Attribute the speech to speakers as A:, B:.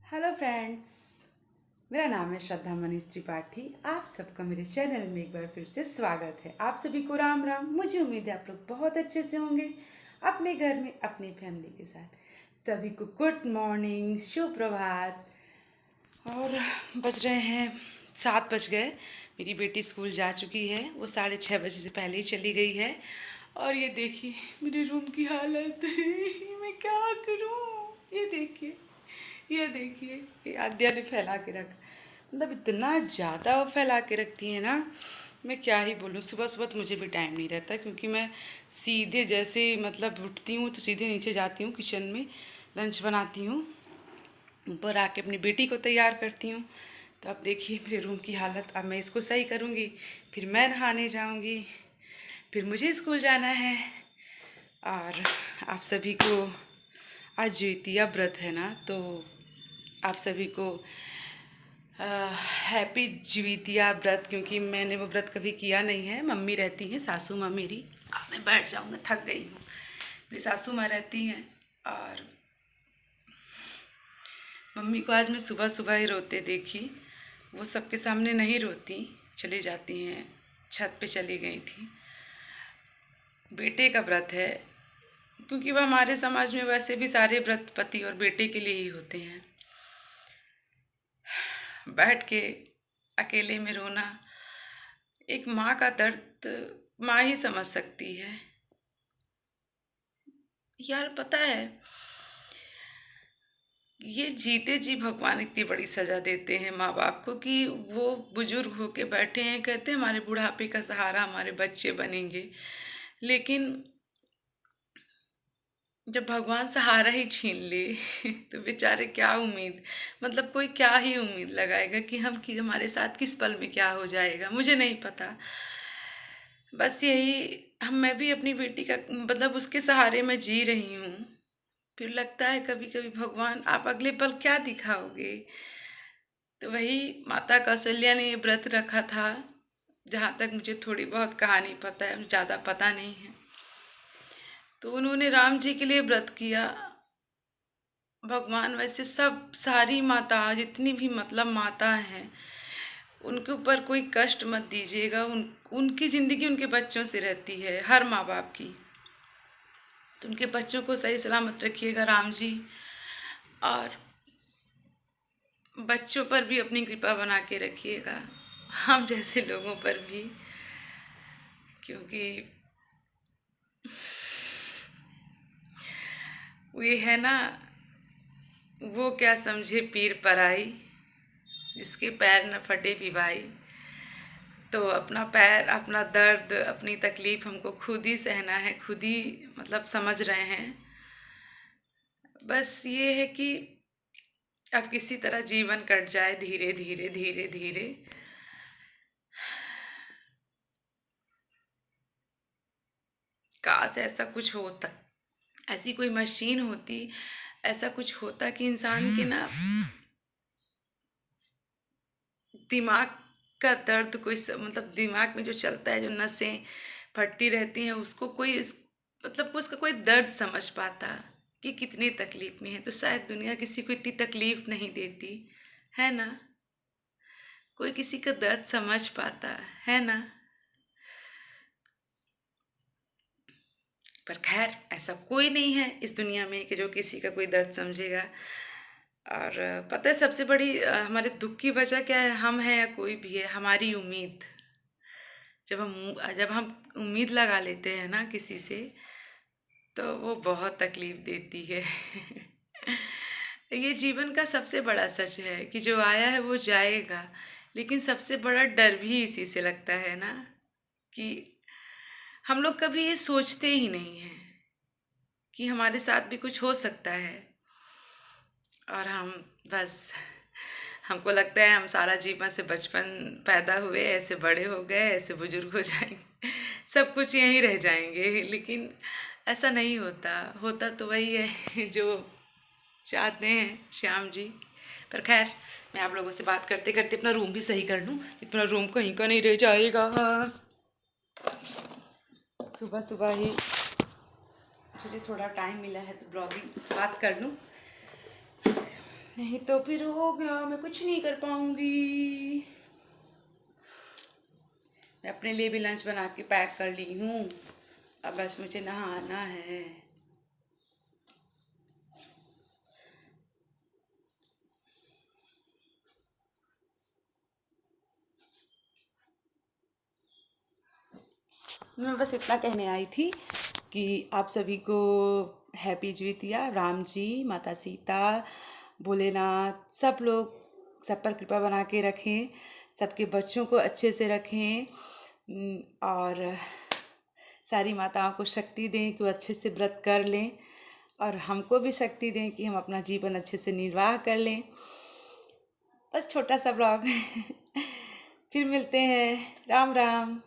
A: Hello friends, मेरा नाम है श्रद्धा मनीष त्रिपाठी। आप सबका मेरे चैनल में एक बार फिर से स्वागत है। आप सभी को राम राम। मुझे उम्मीद है आप लोग बहुत अच्छे से होंगे अपने घर में अपनी फैमिली के साथ। सभी को गुड मॉर्निंग, शुभ प्रभात। और बज रहे हैं 7 बज गए। मेरी बेटी स्कूल जा चुकी है, वो 6:30 बजे से पहले ही चली गई है। और ये देखिए मेरे रूम की हालत मैं क्या करूँ। ये देखिए ये आद्या ने फैला के रखा, मतलब इतना ज़्यादा वो फैला के रखती है ना, मैं क्या ही बोलूँ। सुबह सुबह तो मुझे भी टाइम नहीं रहता, क्योंकि मैं सीधे जैसे मतलब उठती हूँ तो सीधे नीचे जाती हूँ, किचन में लंच बनाती हूँ, ऊपर आके अपनी बेटी को तैयार करती हूँ। तो अब देखिए मेरे रूम की हालत। अब मैं इसको सही करूँगी, फिर मैं नहाने जाऊँगी, फिर मुझे स्कूल जाना है। और आप सभी को आज ज्योतिया व्रत है ना, तो आप सभी को हैप्पी ज्योतिया व्रत, क्योंकि मैंने वो व्रत कभी किया नहीं है। मम्मी रहती हैं, सासू माँ मेरी। अब मैं बैठ जाऊँ, मैं थक गई हूँ। मेरी सासू माँ रहती हैं, और मम्मी को आज मैं सुबह सुबह ही रोते देखी। वो सबके सामने नहीं रोती, चली जाती हैं, छत पे चली गई थी। बेटे का व्रत है, क्योंकि वह हमारे समाज में वैसे भी सारे व्रत पति और बेटे के लिए ही होते हैं। बैठ के अकेले में रोना, एक माँ का दर्द माँ ही समझ सकती है। यार पता है, ये जीते जी भगवान इतनी बड़ी सज़ा देते हैं माँ बाप को, कि वो बुजुर्ग होके बैठे हैं, कहते हैं हमारे बुढ़ापे का सहारा हमारे बच्चे बनेंगे। लेकिन जब भगवान सहारा ही छीन ले तो बेचारे क्या उम्मीद, मतलब कोई क्या ही उम्मीद लगाएगा कि हमारे साथ किस पल में क्या हो जाएगा, मुझे नहीं पता। बस यही मैं भी अपनी बेटी का मतलब उसके सहारे में जी रही हूँ। फिर लगता है कभी कभी, भगवान आप अगले पल क्या दिखाओगे। तो वही माता कौशल्या ने ये व्रत रखा था, जहाँ तक मुझे थोड़ी बहुत कहानी पता है, ज़्यादा पता नहीं है। तो उन्होंने राम जी के लिए व्रत किया। भगवान वैसे सब सारी माता जितनी भी मतलब माता हैं, उनके ऊपर कोई कष्ट मत दीजिएगा। उनकी ज़िंदगी उनके बच्चों से रहती है, हर माँ बाप की। तो उनके बच्चों को सही सलामत रखिएगा राम जी, और बच्चों पर भी अपनी कृपा बना के रखिएगा, हम जैसे लोगों पर भी। क्योंकि वो ये है ना, वो क्या समझे पीर पराई, जिसके पैर न फटे भी भाई। तो अपना पैर, अपना दर्द, अपनी तकलीफ़ हमको खुद ही सहना है, खुद ही मतलब समझ रहे हैं। बस ये है कि अब किसी तरह जीवन कट जाए, धीरे धीरे धीरे धीरे। काश ऐसा कुछ होता, ऐसी कोई मशीन होती, ऐसा कुछ होता कि इंसान के ना दिमाग का दर्द मतलब दिमाग में जो चलता है, जो नसें फटती रहती हैं, उसको कोई मतलब उसका कोई दर्द समझ पाता कि कितनी तकलीफ में है, तो शायद दुनिया किसी को इतनी तकलीफ नहीं देती है ना। कोई किसी का दर्द समझ पाता है ना। पर खैर, ऐसा कोई नहीं है इस दुनिया में कि जो किसी का कोई दर्द समझेगा। और पता है सबसे बड़ी हमारे दुख की वजह क्या है? हम हैं या कोई भी है, हमारी उम्मीद। जब हम उम्मीद लगा लेते हैं ना किसी से, तो वो बहुत तकलीफ देती है ये जीवन का सबसे बड़ा सच है कि जो आया है वो जाएगा। लेकिन सबसे बड़ा डर भी इसी से लगता है ना, कि हम लोग कभी ये सोचते ही नहीं हैं कि हमारे साथ भी कुछ हो सकता है। और हम बस, हमको लगता है हम सारा जीवन से बचपन पैदा हुए, ऐसे बड़े हो गए, ऐसे बुजुर्ग हो जाएंगे, सब कुछ यहीं रह जाएंगे। लेकिन ऐसा नहीं होता। होता तो वही है जो चाहते हैं श्याम जी। पर खैर, मैं आप लोगों से बात करते करते अपना रूम भी सही कर लूँ, इतना रूम कहीं का नहीं रह जाएगा। सुबह सुबह ही चलिए, थोड़ा टाइम मिला है तो ब्लॉगिंग बात कर लूँ। नहीं तो फिर हो गया, मैं कुछ नहीं कर पाऊंगी। मैं अपने लिए भी लंच बना के पैक कर ली हूँ। अब बस मुझे नहाना है। मैं बस इतना कहने आई थी कि आप सभी को हैप्पी ज्वितिया। राम जी, माता सीता, भोलेनाथ, सब लोग सब पर कृपा बना के रखें, सबके बच्चों को अच्छे से रखें, और सारी माताओं को शक्ति दें कि वो अच्छे से व्रत कर लें, और हमको भी शक्ति दें कि हम अपना जीवन अच्छे से निर्वाह कर लें। बस छोटा सा ब्लॉग। फिर मिलते हैं। राम राम।